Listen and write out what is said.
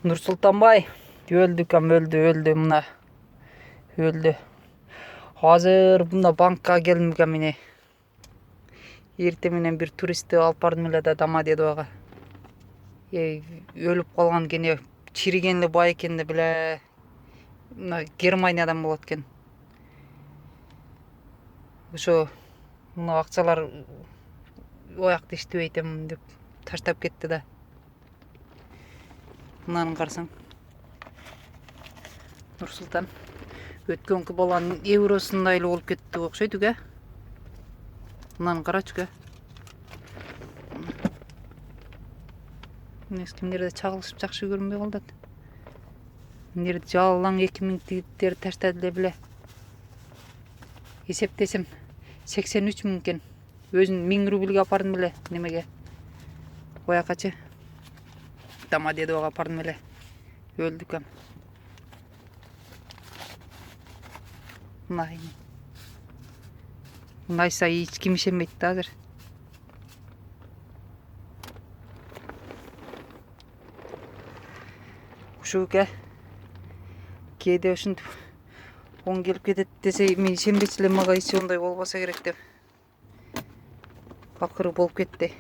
Нұрсұлтанбай өлді кәм, өлді мына өлді. Азыр мына банкка келдим кәм міне. Ерте менен bir туристти алып бардым эле да Домодедового. Өлүп калган кене, чиригенли бай экен да биле. Мына Германиядан болот экен. Ошо мына акчалар оякта иштебей этем деп таштап кетти да. Мынаны карасаң. Нурсултан өткөнкү баланын евросундай эле болуп кетти окшойт уга. Мынаны карачы уга. Кимдерде чагылышып жакшы көрүнбөй калды. Мындерде жалаң 2000 тигиттер таштады эле биле. Эсептесем 83 000 экен. Өзүн 1000 рубльге апардым эле немеге. Оякачы. Домодедового апардым эле. Өлдү кам. Мынайса эч ким ишенбейт да азыр. Ушуга кээде ушинтип оң келип кетет десе, мен ишенбечү элем, мага эч ондай болбосо керек деп. Акыры болуп кетти.